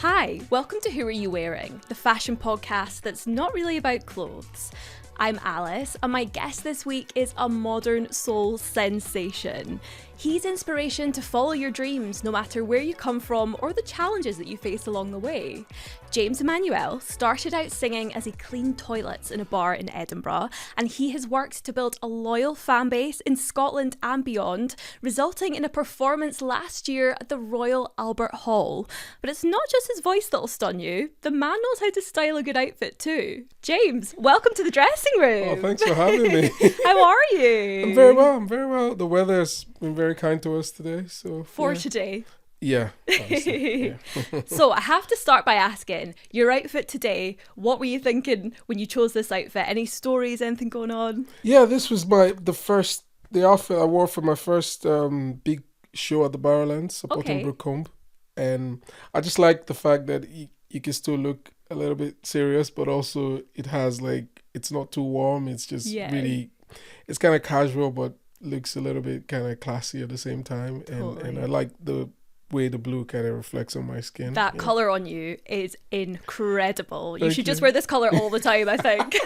Hi, welcome to Who Are You Wearing, the fashion podcast that's not really about clothes. I'm Alice, and my guest this week is a modern soul sensation. He's inspiration to follow your dreams, no matter where you come from or the challenges that you face along the way. James Emmanuel started out singing as he cleaned toilets in a bar in Edinburgh, and he has worked to build a loyal fan base in Scotland and beyond, resulting in a performance last year at the Royal Albert Hall. But it's not just his voice that'll stun you, the man knows how to style a good outfit too. James, welcome to the dressing room. Oh, thanks for having me. How are you? I'm very well. The weather's been very kind to us today. Today? Yeah. Honestly, yeah. So I have to start by asking, your outfit today, what were you thinking when you chose this outfit? Any stories, anything going on? Yeah, this was the outfit I wore for my first big show at the Barrowlands, supporting Brooke Combe. And I just like the fact that you can still look a little bit serious, but also it has it's not too warm. It's just really, it's kind of casual, but looks a little bit kind of classy at the same time. Totally. And I like the way the blue kind of reflects on my skin. That colour on you is incredible. You should just wear this colour all the time, I think.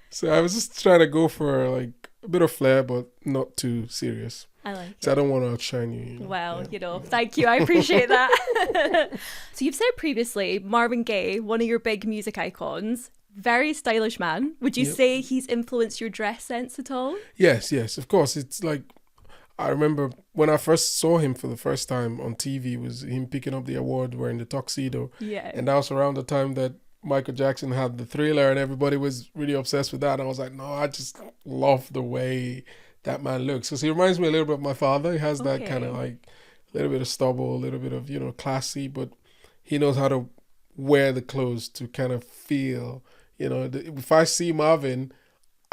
So I was just trying to go for a bit of flair, but not too serious. I like it. So I don't want to outshine you. Well, thank you. I appreciate that. So you've said previously, Marvin Gaye, one of your big music icons, very stylish man. Would you say he's influenced your dress sense at all? Yes, of course. It's I remember when I first saw him for the first time on TV, was him picking up the award wearing the tuxedo. Yeah. And that was around the time that Michael Jackson had the Thriller and everybody was really obsessed with that. And I was like, no, I just love the way that man looks. Because he reminds me a little bit of my father. He has that kind of a little bit of stubble, a little bit of, classy, but he knows how to wear the clothes to kind of feel, if I see Marvin,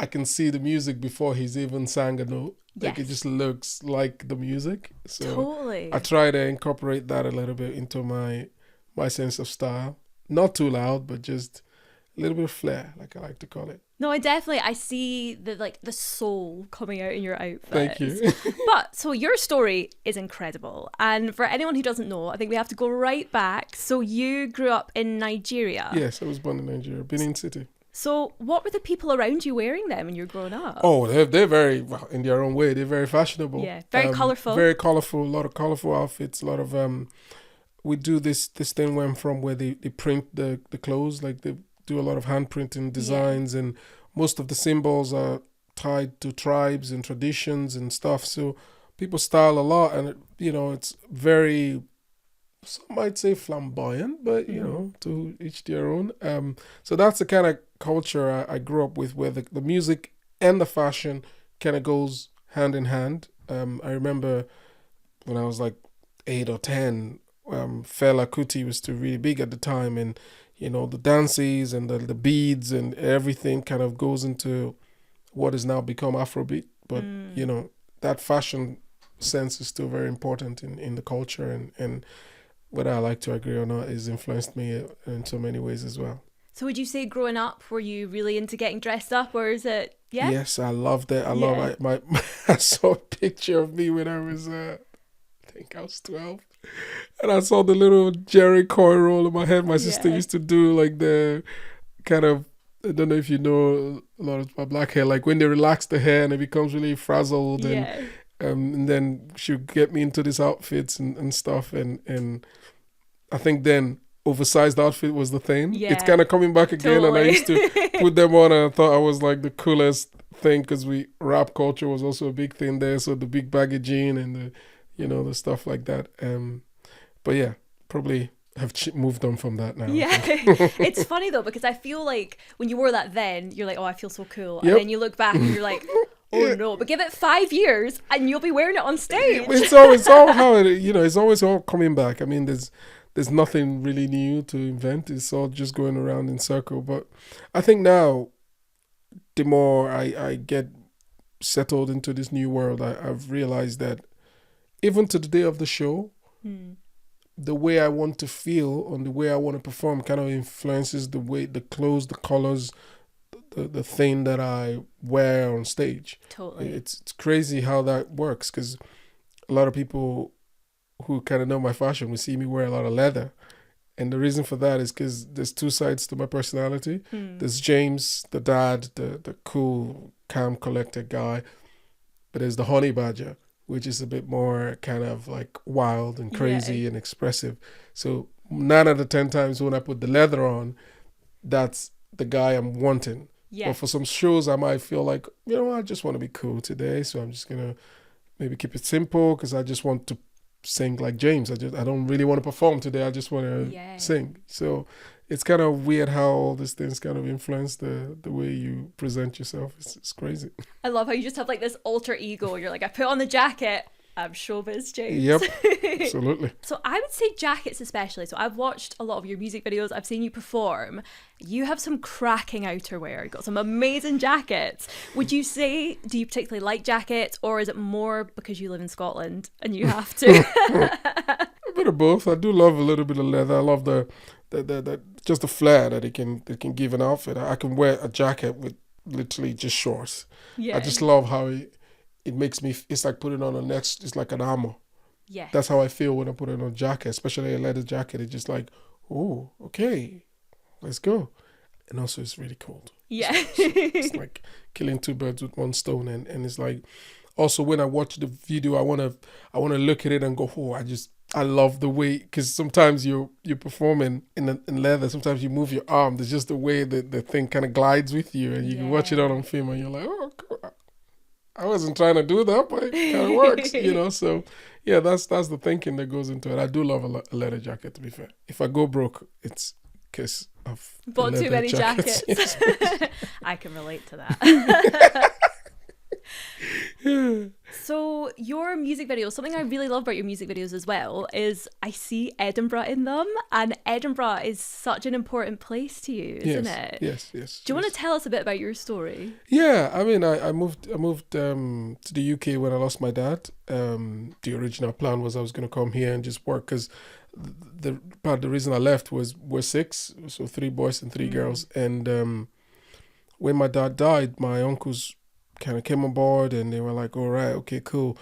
I can see the music before he's even sang a note. It just looks like the music. So totally. I try to incorporate that a little bit into my sense of style. Not too loud, but just a little bit of flair, like I like to call it. No, I see the soul coming out in your outfit. Thank you. But so your story is incredible. And for anyone who doesn't know, I think we have to go right back. So you grew up in Nigeria. Yes, I was born in Nigeria, Benin City. So what were the people around you wearing then when you were growing up? Oh, they're very, well, in their own way, they're very fashionable. Yeah, very colourful. Very colourful, a lot of colourful outfits, a lot of, we do this thing where I'm from where they print the clothes, they do a lot of hand printing designs, and most of the symbols are tied to tribes and traditions and stuff. So people style a lot, and it's very, some might say flamboyant, but to each their own. So that's the kind of culture I grew up with, where the music and the fashion kind of goes hand in hand. I remember when I was 8 or 10, Fela Kuti was still really big at the time, and the dances and the beads and everything kind of goes into what has now become Afrobeat. But that fashion sense is still very important in the culture, and whether I like to agree or not, has influenced me in so many ways as well. So would you say growing up, were you really into getting dressed up, or is it, Yes, I loved it. I saw a picture of me when I was, I think I was 12. And I saw the little Jerry coil roll in my head. My sister used to do the kind of, I don't know if you know a lot of my black hair, when they relax the hair and it becomes really frazzled. And then she would get me into these outfits and stuff. And I think then oversized outfit was the thing. It's kind of coming back again. Totally. And I used to put them on, and I thought I was the coolest thing, because rap culture was also a big thing there. So the big baggy jean and the the stuff like that. But yeah, probably have moved on from that now. Yeah. It's funny though, because I feel like when you wore that then, you're like, oh, I feel so cool. And then you look back and you're like, oh no. But give it 5 years and you'll be wearing it on stage. It's all how it's always all coming back. I mean, there's nothing really new to invent. It's all just going around in circle. But I think now, the more I get settled into this new world, I've realized that even to the day of the show, the way I want to feel and the way I want to perform kind of influences the way, the clothes, the colors, the thing that I wear on stage. Totally. It's crazy how that works, because a lot of people who kind of know my fashion will see me wear a lot of leather. And the reason for that is because there's two sides to my personality. There's James, the dad, the cool, calm, collected guy. But there's the honey badger, which is a bit more kind of like wild and crazy and expressive. So 9 out of 10 times when I put the leather on, that's the guy I'm wanting. Yeah. But for some shows, I might feel like, I just want to be cool today. So I'm just going to maybe keep it simple because I just want to sing like James. I don't really want to perform today. I just want to sing. So it's kind of weird how all these things kind of influence the way you present yourself. It's crazy. I love how you just have like this alter ego. You're like, I put on the jacket, I'm showbiz James. Yep, absolutely. So I would say jackets especially. So I've watched a lot of your music videos. I've seen you perform. You have some cracking outerwear. You've got some amazing jackets. Would you say, do you particularly like jackets, or is it more because you live in Scotland and you have to? A bit of both. I do love a little bit of leather. I love the just the flair that it can give an outfit. I can wear a jacket with literally just shorts. Yeah. I just love how it makes me, it's like putting on it's like an armor. Yeah. That's how I feel when I put on a jacket, especially a leather jacket. It's just like, oh, okay, let's go. And also it's really cold. Yeah. It's like killing two birds with one stone. And it's like, also when I watch the video, I want to look at it and go, oh, I love the way, because sometimes you're performing in leather, sometimes you move your arm. There's just the way that the thing kind of glides with you, and you can watch it on film and you're like, oh, cool. I wasn't trying to do that, but it kind of works, So, yeah, that's the thinking that goes into it. I do love a leather jacket, to be fair. If I go broke, it's because I've bought too many jackets. Yes. I can relate to that. So your music videos, something I really love about your music videos as well is I see Edinburgh in them, and Edinburgh is such an important place to you, isn't it? Yes. Do you want to tell us a bit about your story? Yeah, I mean, I moved to the UK when I lost my dad. The original plan was I was going to come here and just work, because the reason I left was we're 6, so 3 boys and 3 girls, and when my dad died, my uncles kind of came on board, and they were like, all right, okay, cool,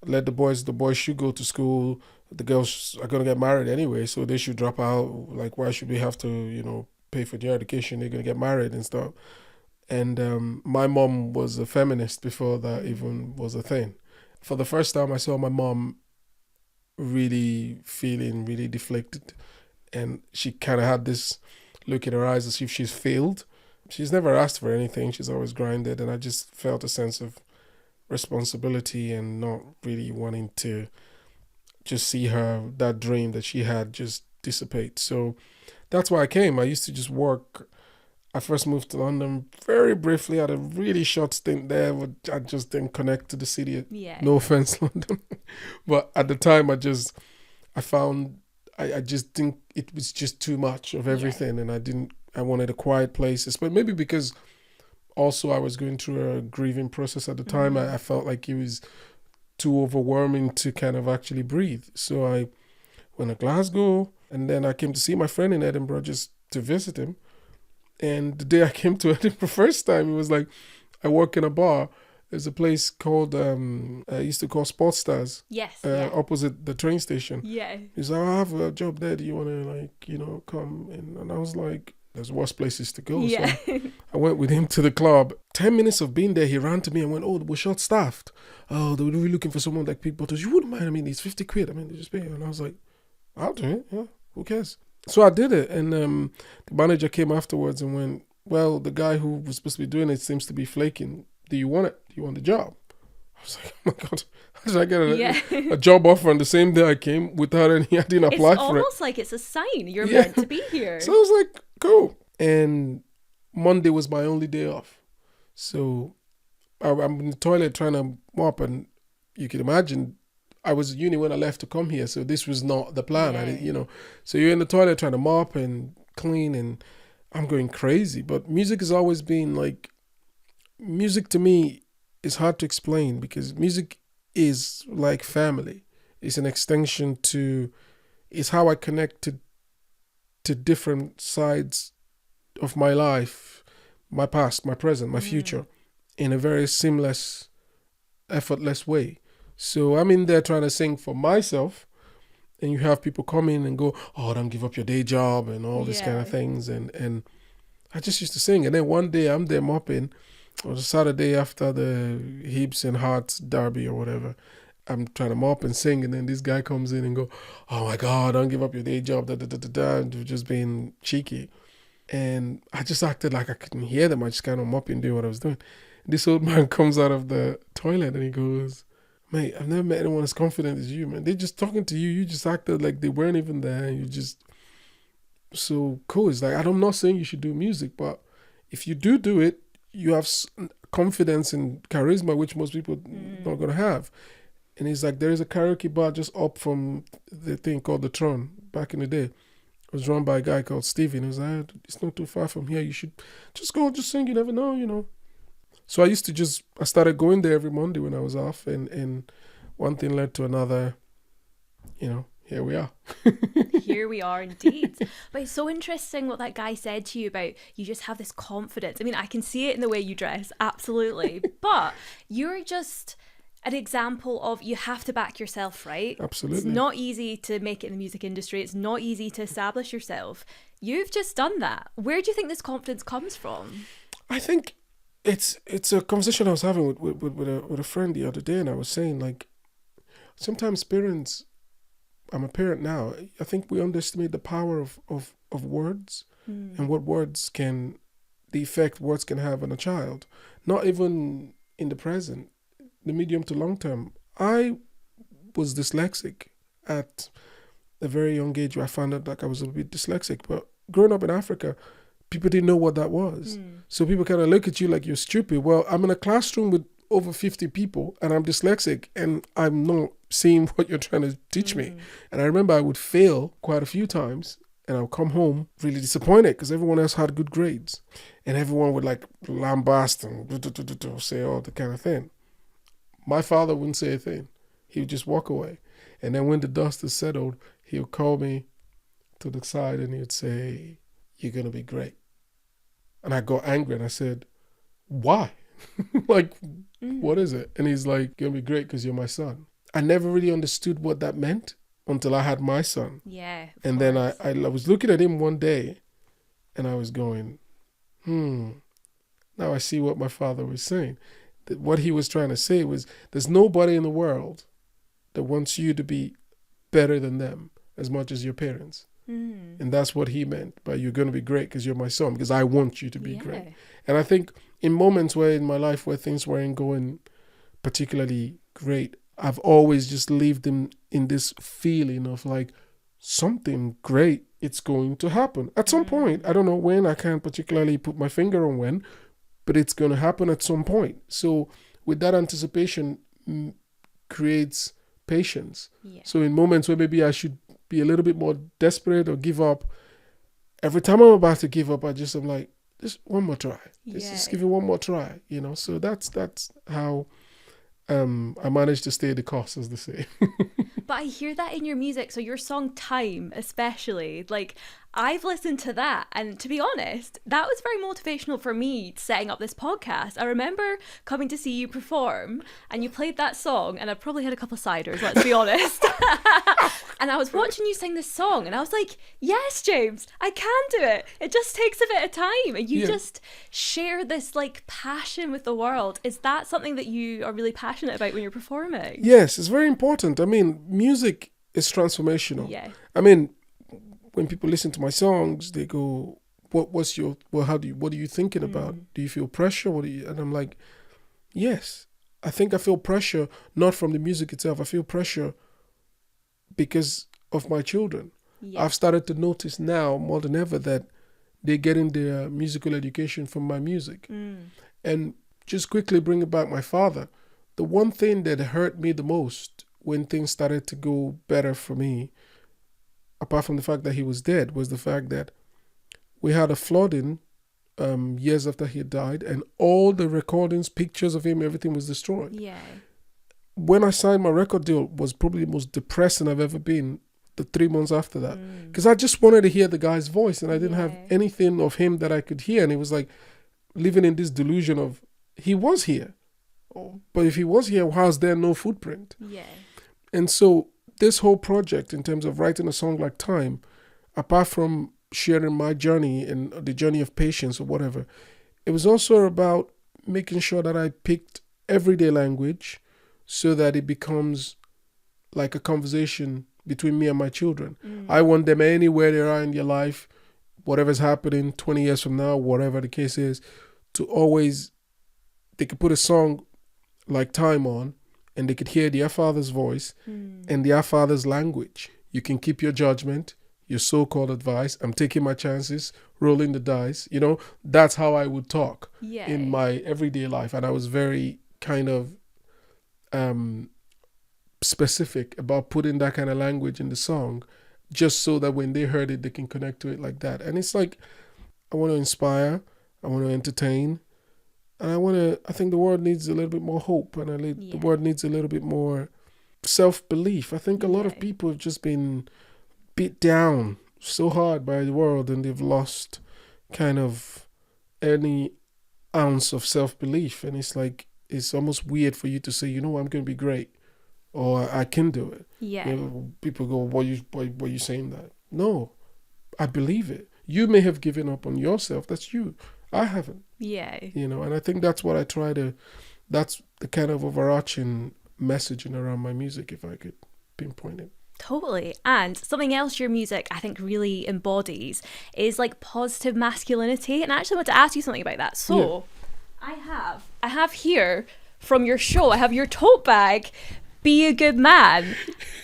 let the boys should go to school, the girls are going to get married anyway, so they should drop out, like why should we have to pay for their education, they're going to get married and stuff. And my mom was a feminist before that even was a thing. For the first time I saw my mom really feeling really deflated, and she kind of had this look in her eyes as if she's failed. She's never asked for anything. She's always grinded. And I just felt a sense of responsibility and not really wanting to just see that dream that she had just dissipate. So that's why I came. I used to just work. I first moved to London very briefly. I had a really short stint there, but I just didn't connect to the city. Yeah. No offense, London. But at the time, I just think it was just too much of everything. Yeah. And I wanted a quiet place, but maybe because also I was going through a grieving process at the time. I felt like it was too overwhelming to kind of actually breathe. So I went to Glasgow, and then I came to see my friend in Edinburgh just to visit him. And the day I came to Edinburgh first time, it was like, I work in a bar. There's a place called, I used to call Sports Stars. Yes. Opposite the train station. Yeah. He's like, I have a job there. Do you want to come in? And I was like, there's worse places to go. Yeah. So I went with him to the club. 10 minutes of being there, he ran to me and went, oh, we're short-staffed. Oh, they were really looking for someone like Pete Bottles. You wouldn't mind. I mean, it's 50 quid. I mean, they just pay. And I was like, I'll do it. Yeah, who cares? So I did it. And the manager came afterwards and went, well, the guy who was supposed to be doing it seems to be flaking. Do you want it? Do you want the job? I was like, oh my God, how did I get a job offer on the same day I came without I didn't apply for it. It's almost like it's a sign you're meant to be here. So I was like, cool. And Monday was my only day off. So I'm in the toilet trying to mop, and you can imagine I was at uni when I left to come here. So this was not the plan. Yeah. So you're in the toilet trying to mop and clean, and I'm going crazy. But music has always been like, music to me is hard to explain, because music is like family. It's an extension it's how I connect to different sides of my life, my past, my present, my future, in a very seamless, effortless way. So I'm in there trying to sing for myself, and you have people come in and go, oh, don't give up your day job and all these kind of things. And I just used to sing. And then one day I'm there mopping. It was a Saturday after the Heaps and Hearts derby or whatever. I'm trying to mop and sing, and then this guy comes in and go, oh my God, don't give up your day job, and just being cheeky. And I just acted like I couldn't hear them. I just kind of mopping, doing what I was doing. This old man comes out of the toilet and he goes, mate, I've never met anyone as confident as you, man. They're just talking to you. You just acted like they weren't even there. You just so cool. It's like, I'm not saying you should do music, but if you do it, you have confidence and charisma, which most people not going to have. And he's like, there is a karaoke bar just up from the thing called the Tron back in the day. It was run by a guy called Stevie. And he was like, it's not too far from here. You should just go, just sing. You never know. So I started going there every Monday when I was off. And one thing led to another. Here we are. Here we are indeed. But it's so interesting what that guy said to you about you just have this confidence. I mean, I can see it in the way you dress. Absolutely. But you're just an example of you have to back yourself, right? Absolutely. It's not easy to make it in the music industry. It's not easy to establish yourself. You've just done that. Where do you think this confidence comes from? I think it's a conversation I was having with a friend the other day, and I was saying, like, sometimes parents, I'm a parent now, I think we underestimate the power of words and what the effect words can have on a child. Not even in the present. The medium to long term. I was dyslexic at a very young age where I found out like I was a bit dyslexic. But growing up in Africa, people didn't know what that was. So people kind of look at you like you're stupid. Well, I'm in a classroom with over 50 people and I'm dyslexic and I'm not seeing what you're trying to teach me. And I remember I would fail quite a few times and I would come home really disappointed because everyone else had good grades. And everyone would like lambast and say all the kind of thing. My father wouldn't say a thing. He would just walk away. And then when the dust is settled, he would call me to the side and he would say, you're going to be great. And I got angry and I said, why? What is it? And he's like, you're going to be great because you're my son. I never really understood what that meant until I had my son. Yeah. And then I was looking at him one day and I was going, now I see what my father was saying. What he was trying to say was there's nobody in the world that wants you to be better than them as much as your parents. And that's what he meant by you're going to be great because you're my son, because I want you to be great. And I think in moments where in my life where things weren't going particularly great, I've always just lived in this feeling of like something great, it's going to happen. At some point, I don't know when, I can't particularly put my finger on when, but it's going to happen at some point. So with that anticipation creates patience. So in moments where maybe I should be a little bit more desperate or give up, every time I'm about to give up, I'm like, just one more try. Just give it one more try, So that's how I managed to stay the course, as they say. But I hear that in your music. So your song Time, especially, like I've listened to that. And to be honest, that was very motivational for me setting up this podcast. I remember coming to see you perform and you played that song and I probably had a couple of ciders, let's be honest. And I was watching you sing this song and I was like, yes, James, I can do it. It just takes a bit of time. And you just share this like passion with the world. Is that something that you are really passionate about when you're performing? Yes, it's very important. I mean, music is transformational. Yeah. I mean, when people listen to my songs, they go, what are you thinking about? Do you feel pressure? And I'm like, yes, I think I feel pressure, not from the music itself. I feel pressure because of my children. I've started to notice now more than ever that they're getting their musical education from my music. And just quickly bringing back my father, the one thing that hurt me the most when things started to go better for me, apart from the fact that he was dead, was the fact that we had a flooding years after he had died, and all the recordings, pictures of him, everything was destroyed. When I signed my record deal was probably the most depressing I've ever been the 3 months after that, because I just wanted to hear the guy's voice and I didn't have anything of him that I could hear. And it was like living in this delusion of he was here, but if he was here, how's there no footprint? And so this whole project, in terms of writing a song like Time, apart from sharing my journey and the journey of patience or whatever, it was also about making sure that I picked everyday language so that it becomes like a conversation between me and my children. I want them, anywhere they are in their life, whatever's happening 20 years from now, whatever the case is, to always, they could put a song like Time on and they could hear their father's voice and their father's language. You can keep your judgment, your so-called advice. I'm taking my chances, rolling the dice. You know, that's how I would talk in my everyday life. And I was very kind of specific about putting that kind of language in the song, just so that when they heard it, they can connect to it like that. And it's like, I want to inspire, I want to entertain, and I think the world needs a little bit more hope, and the world needs a little bit more self-belief. I think a lot of people have just been beat down so hard by the world, and they've lost kind of any ounce of self-belief. And it's like, it's almost weird for you to say, you know, I'm going to be great, or I can do it. Yeah. You know, people go, why are you saying that? No, I believe it. You may have given up on yourself. That's you. I haven't. Yeah. You know, and I think that's what I try to, that's the kind of overarching messaging around my music, if I could pinpoint it. Totally. And something else your music, I think, really embodies is like positive masculinity. And I actually want to ask you something about that. So I have here from your show, I have your tote bag, Be a Good Man.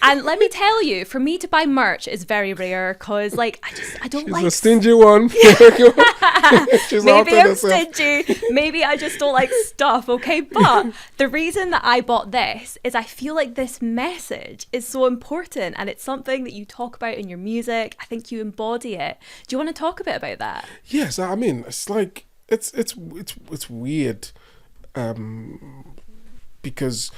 And let me tell you, for me to buy merch is very rare because, like, I don't She's like... a stingy one. She's Maybe I'm stingy. Maybe I just don't like stuff, okay? But the reason that I bought this is I feel like this message is so important, and it's something that you talk about in your music. I think you embody it. Do you want to talk a bit about that? Yes, I mean, it's like, it's weird because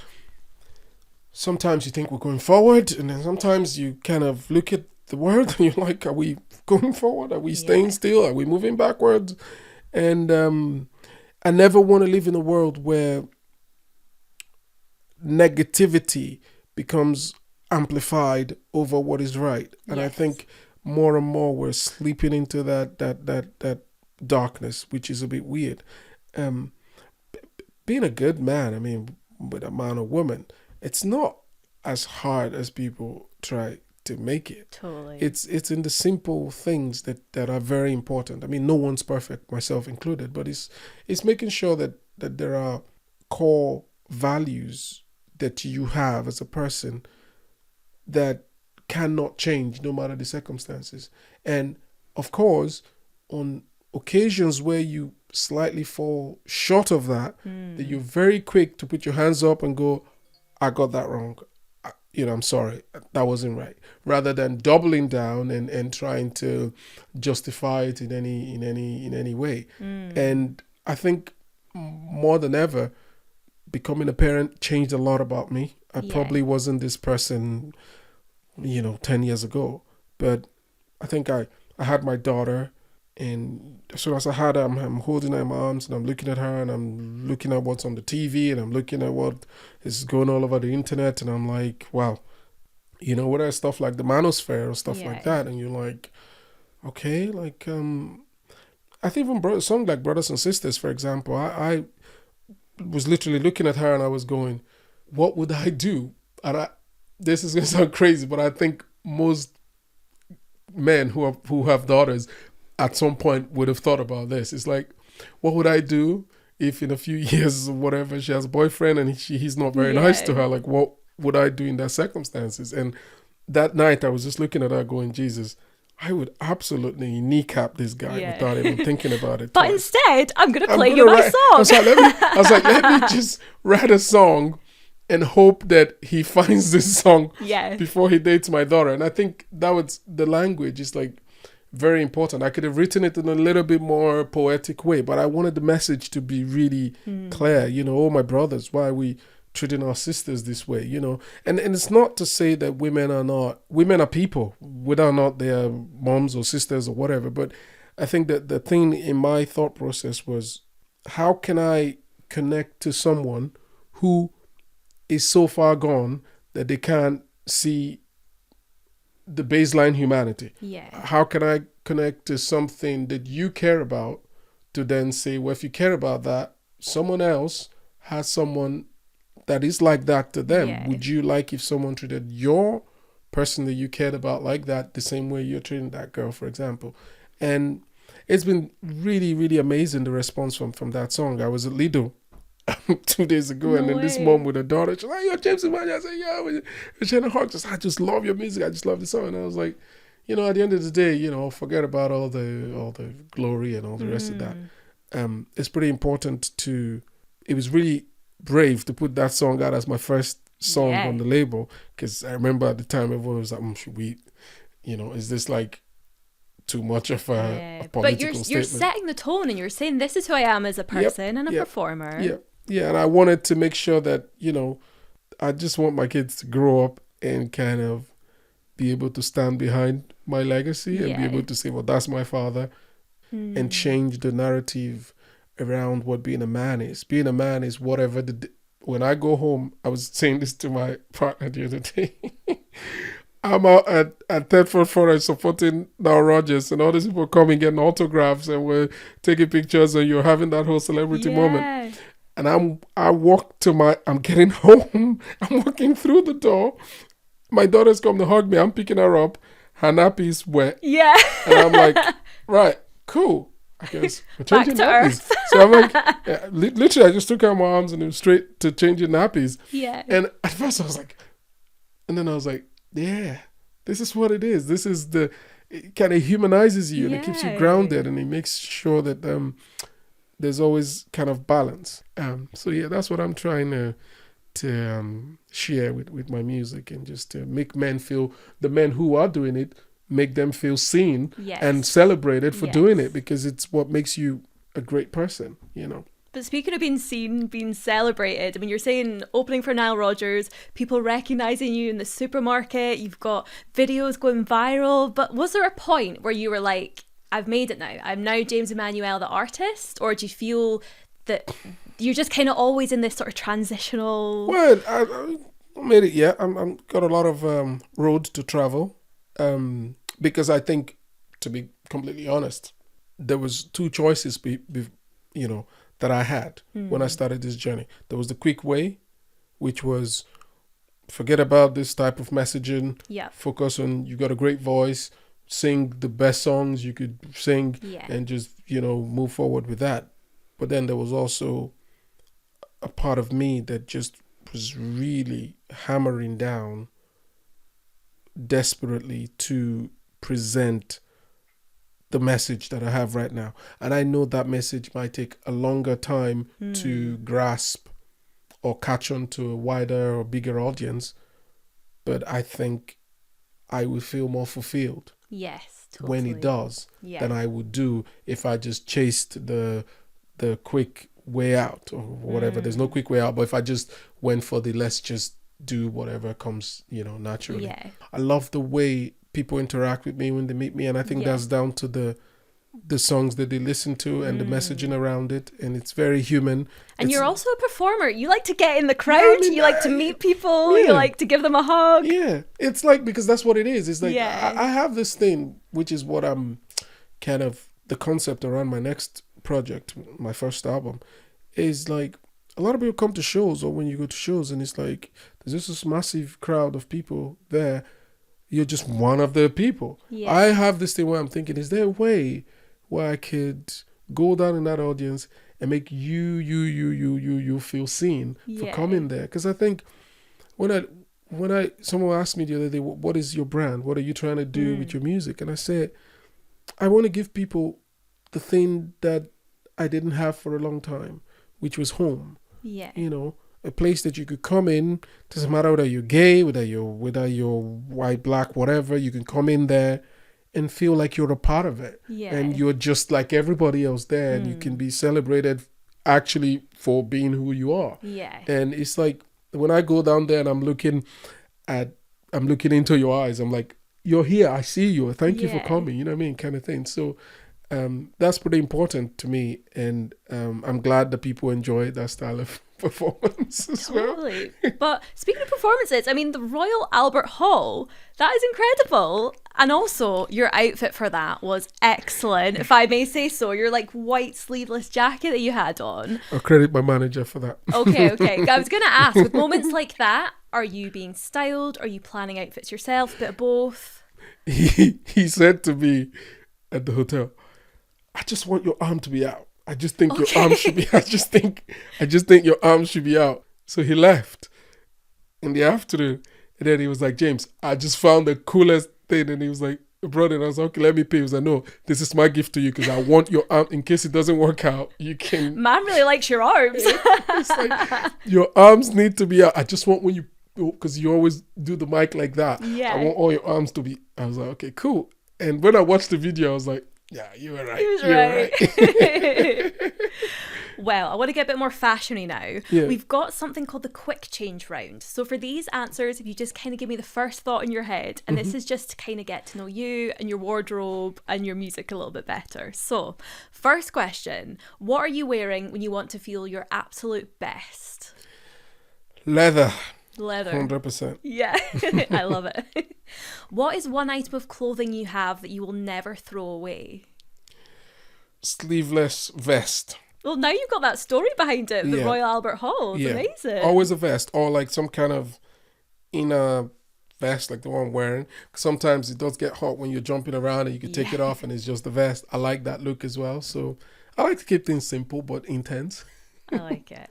sometimes you think we're going forward, and then sometimes you kind of look at the world and you're like, are we going forward? Are we staying still? Are we moving backwards? And I never want to live in a world where negativity becomes amplified over what is right. And I think more and more we're sleeping into that darkness, which is a bit weird. Being a good man, I mean, with a man or woman, it's not as hard as people try to make it. Totally. It's in the simple things that are very important. I mean, no one's perfect, myself included, but it's making sure that there are core values that you have as a person that cannot change no matter the circumstances. And of course, on occasions where you slightly fall short of that, that you're very quick to put your hands up and go, I got that wrong. I'm sorry, that wasn't right. Rather than doubling down and trying to justify it in any way. And I think more than ever, becoming a parent changed a lot about me. I probably wasn't this person, 10 years ago. But I think I had my daughter, and as soon as I had her, I'm holding her in my arms, and I'm looking at her, and I'm looking at what's on the TV, and I'm looking at what is going all over the internet, and I'm like, wow, whether it's stuff like the manosphere or stuff like that, and you're like, okay, like, I think even songs like Brothers and Sisters, for example, I was literally looking at her and I was going, what would I do? And this is going to sound crazy, but I think most men who have daughters at some point would have thought about this. It's like, what would I do if in a few years or whatever she has a boyfriend and he's not very nice to her? Like, what would I do in that circumstances? And that night I was just looking at her going, Jesus, I would absolutely kneecap this guy without even thinking about it. But twice. instead, I'm going to play you my song. I was like, let me just write a song and hope that he finds this song before he dates my daughter. And I think that was the language is like very important. I could have written it in a little bit more poetic way, but I wanted the message to be really clear. Oh, my brothers, why are we treating our sisters this way? And it's not to say that women are people, whether or not they are moms or sisters or whatever. But I think that the thing in my thought process was, how can I connect to someone who is so far gone that they can't see the baseline humanity. Yeah. How can I connect to something that you care about to then say, well, if you care about that, someone else has someone that is like that to them. Yeah. Would you like if someone treated your person that you cared about like that, the same way you're treating that girl, for example? And it's been really, really amazing, the response from that song. I was at Lido 2 days ago, and then this mom with her daughter, she's like, yo, James Emmanuel. I said, yeah, we're sharing a hug. I just love your music. I just love the song. And I was like, you know, at the end of the day, you know, forget about all the glory and all the rest of that. It's pretty important it was really brave to put that song out as my first song on the label, because I remember at the time everyone was like, should we, you know, is this like too much of a political but statement? you're setting the tone, and you're saying this is who I am as a person and a performer. Yeah, and I wanted to make sure that, you know, I just want my kids to grow up and kind of be able to stand behind my legacy and be able to say, well, that's my father, and change the narrative around what being a man is. Being a man is whatever when I go home, I was saying this to my partner the other day. I'm out at Thetford Forest supporting Now Rogers, and all these people coming getting autographs, and we're taking pictures, and you're having that whole celebrity moment. And I'm getting home, I'm walking through the door. My daughter's come to hug me. I'm picking her up. Her nappy's wet. Yeah. And I'm like, right, cool. I guess we're changing nappies. So I'm like, literally, I just took her in my arms and it was straight to changing nappies. Yeah. And at first I was like, and then I was like, yeah, this is what it is. This is it kind of humanizes you, and it keeps you grounded, and it makes sure that there's always kind of balance. So yeah, that's what I'm trying to share with my music, and just to make men feel, the men who are doing it, make them feel seen and celebrated for doing it, because it's what makes you a great person, you know. But speaking of being seen, being celebrated, I mean, you're saying opening for Nile Rodgers, people recognising you in the supermarket, you've got videos going viral, but was there a point where you were like, I've made it now, I'm now James Emmanuel the artist? Or do you feel that you're just kind of always in this sort of transitional... Well, I made it, yeah. I'm got a lot of road to travel, because I think, to be completely honest, there was two choices, you know, that I had when I started this journey. There was the quick way, which was forget about this type of messaging. Yeah. Focus on, you got a great voice, sing the best songs you could sing, and just, you know, move forward with that. But then there was also a part of me that just was really hammering down desperately to present the message that I have right now. And I know that message might take a longer time to grasp or catch on to a wider or bigger audience, but I think I would feel more fulfilled when it does than I would do if I just chased the quick way out or whatever. There's no quick way out, but if I just went for the let's just do whatever comes, you know, naturally. I love the way people interact with me when they meet me, and I think that's down to the songs that they listen to and the messaging around it, and it's very human. And you're also a performer. You like to get in the crowd. You like to meet people. You like to give them a hug. Yeah, it's like, because that's what it is. It's like I have this thing, which is what I'm kind of the concept around my next project, my first album, is like a lot of people come to shows, or when you go to shows, and it's like there's just this massive crowd of people there. You're just one of the people. I have this thing where I'm thinking, is there a way where I could go down in that audience and make you feel seen for coming there? Because I think when someone asked me the other day, what is your brand? What are you trying to do with your music? And I said, I want to give people the thing that I didn't have for a long time, which was home. You know, a place that you could come in. Doesn't matter whether you're gay, whether you're white, black, whatever. You can come in there and feel like you're a part of it, and you're just like everybody else there, and you can be celebrated actually for being who you are. And it's like when I go down there and I'm looking into your eyes, I'm like, you're here, I see you, thank you for coming, you know what I mean, kind of thing. So that's pretty important to me, and I'm glad that people enjoy that style of performance as well. Totally. But speaking of performances, I mean, the Royal Albert Hall, that is incredible. And also, your outfit for that was excellent, if I may say so. Your like white sleeveless jacket that you had on. I'll credit my manager for that. Okay. I was going to ask, with moments like that, are you being styled? Are you planning outfits yourself? Bit of both? He said to me at the hotel, I just want your arm to be out. I just think your arm should be. I just think your arm should be out. So he left in the afternoon, and then he was like, James, I just found the coolest thing, and he was like, brother, and I was like, okay, let me pay. He was like, no, this is my gift to you because I want your arm in case it doesn't work out. You can. Man really likes your arms. It's like, your arms need to be out. I just want when you, because you always do the mic like that. Yeah. I want all your arms to be. I was like, okay, cool. And when I watched the video, I was like, yeah, you were right. He was right. Well, I want to get a bit more fashiony now. Yeah. We've got something called the quick change round. So for these answers, if you just kind of give me the first thought in your head, and this is just to kind of get to know you and your wardrobe and your music a little bit better. So first question, what are you wearing when you want to feel your absolute best? Leather. 100%. Yeah, I love it. What is one item of clothing you have that you will never throw away? Sleeveless vest. Well, now you've got that story behind it, the Royal Albert Hall. It's amazing. Always a vest or like some kind of inner vest like the one I'm wearing. Sometimes it does get hot when you're jumping around and you can take it off and it's just the vest. I like that look as well. So I like to keep things simple but intense. I like it.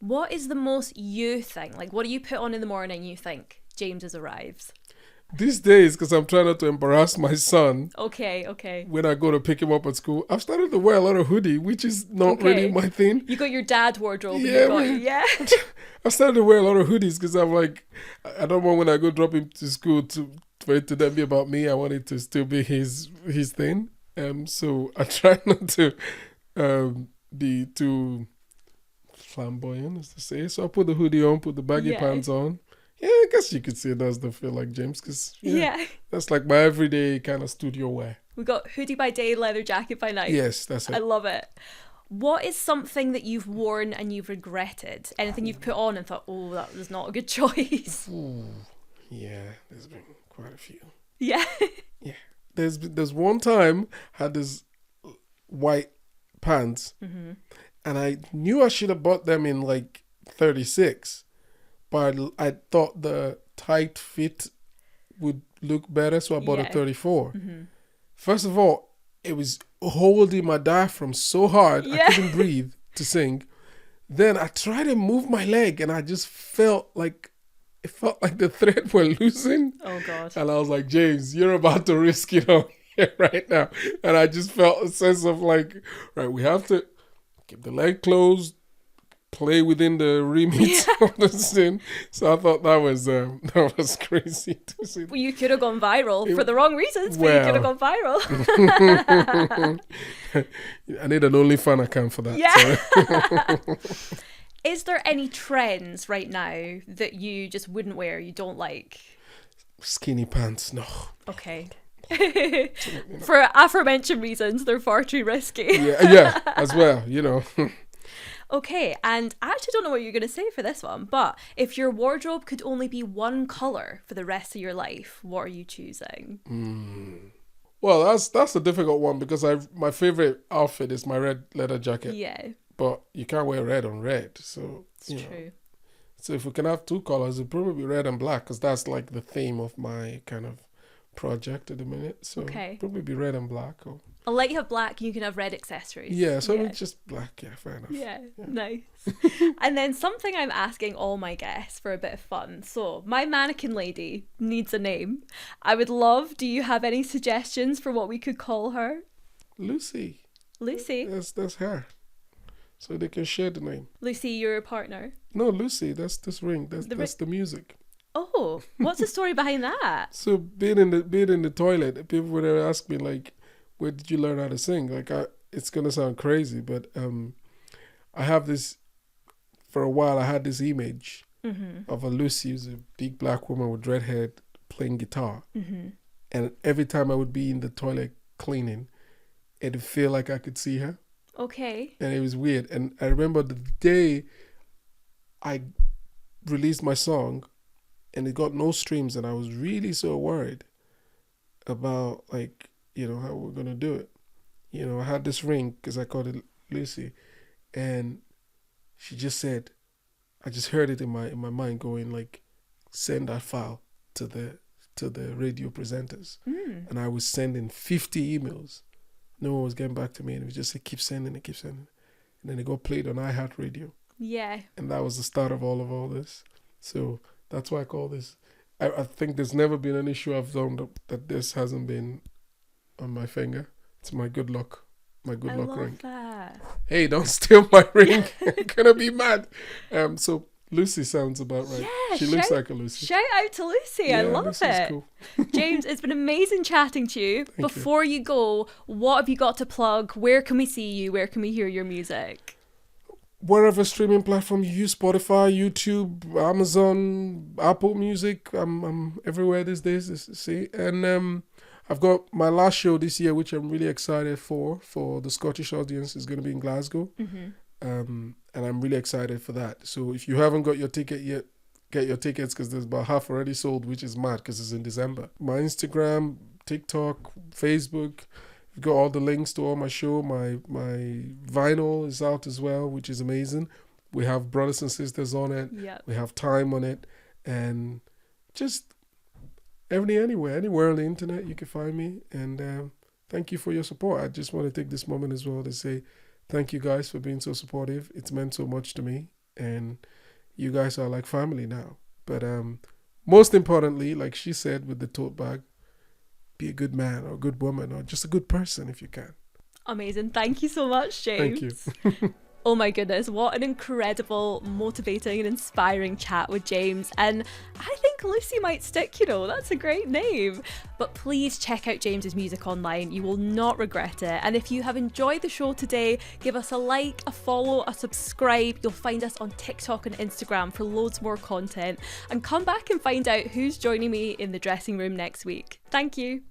What is the most you thing? Like, what do you put on in the morning you think James has arrived? These days, because I'm trying not to embarrass my son. Okay. When I go to pick him up at school, I've started to wear a lot of hoodie, which is not really my thing. You got your dad wardrobe. Yeah. I've started to wear a lot of hoodies because I'm like, I don't want when I go drop him to school for it to then be about me. I want it to still be his thing. So I try not to be too flamboyant, as to say. So I put the hoodie on, put the baggy pants on. Yeah, I guess you could say it does the feel like James, because that's like my everyday kind of studio wear. We got hoodie by day, leather jacket by night. Yes, that's it. I love it. What is something that you've worn and you've regretted? Anything you've put on and thought, oh, that was not a good choice? Ooh, yeah, there's been quite a few. Yeah. Yeah. There's one time I had this white pants and I knew I should have bought them in like 36. But I thought the tight fit would look better, so I bought a 34. First of all, it was holding my diaphragm so hard, I couldn't breathe to sing. Then I tried to move my leg, and I just felt like the thread were loosened. Oh, God. And I was like, James, you're about to risk it all here right now. And I just felt a sense of like, right, we have to keep the leg closed, play within the remit of the scene. So I thought that was crazy to see. Well, you could have gone viral for the wrong reasons, but you could have gone viral. I need an OnlyFans account for that. Yeah. So. Is there any trends right now that you just wouldn't wear, you don't like? Skinny pants, no. Okay. For aforementioned reasons, they're far too risky. Yeah, as well, you know. Okay, and I actually don't know what you're going to say for this one, but if your wardrobe could only be one colour for the rest of your life, what are you choosing? Well, that's a difficult one because my favourite outfit is my red leather jacket. Yeah. But you can't wear red on red, so it's true. So if we can have two colours, it'd probably be red and black because that's like the theme of my kind of project at the minute. So probably be red and black. Or I'll let you have black, you can have red accessories. Yeah, so it's just black, fair enough. Yeah, nice. And then something I'm asking all my guests for a bit of fun. So my mannequin lady needs a name. I would love, do you have any suggestions for what we could call her? Lucy. That's her. So they can share the name. Lucy, your partner? No, Lucy, that's this ring. That's the music. Oh, what's the story behind that? So being in the toilet, people would ask me like, where did you learn how to sing? Like, it's gonna sound crazy, but I have this. For a while, I had this image of a Lucy, who's a big black woman with red hair playing guitar, and every time I would be in the toilet cleaning, it'd feel like I could see her. Okay. And it was weird. And I remember the day I released my song and it got no streams, and I was really so worried about, like, how we're going to do it. I had this ring because I called it Lucy, and she just said, I just heard it in my mind going like, send that file to the radio presenters. And I was sending 50 emails. No one was getting back to me, and it was just like, keep sending it. And then it got played on iHeartRadio. Yeah. And that was the start of all this. So that's why I call this. I think there's never been an issue I've done that this hasn't been on my finger. It's my good luck. My good luck ring. I love that. Hey, don't steal my ring. I'm gonna be mad. So Lucy sounds about right. Yeah, she looks like a Lucy. Shout out to Lucy. I love Lucy's it. Cool. James, it's been amazing chatting to you. Before you go, what have you got to plug? Where can we see you? Where can we hear your music? Wherever streaming platform you use, Spotify, YouTube, Amazon, Apple Music. I'm everywhere these days. See, and I've got my last show this year, which I'm really excited for the Scottish audience. Is going to be in Glasgow. And I'm really excited for that. So if you haven't got your ticket yet, get your tickets, because there's about half already sold, which is mad because it's in December. My Instagram, TikTok, Facebook, you've got all the links to all my show. My vinyl is out as well, which is amazing. We have brothers and sisters on it. Yep. We have time on it, and just anywhere on the internet you can find me. And thank you for your support. I just want to take this moment as well to say thank you guys for being so supportive. It's meant so much to me, and you guys are like family now. But most importantly, like she said with the tote bag, be a good man or a good woman or just a good person if you can. Amazing. Thank you so much, James. Thank you. Oh my goodness, what an incredible, motivating and inspiring chat with James. And I think Lucy might stick, that's a great name. But please check out James's music online. You will not regret it. And if you have enjoyed the show today, give us a like, a follow, a subscribe. You'll find us on TikTok and Instagram for loads more content. And come back and find out who's joining me in the dressing room next week. Thank you.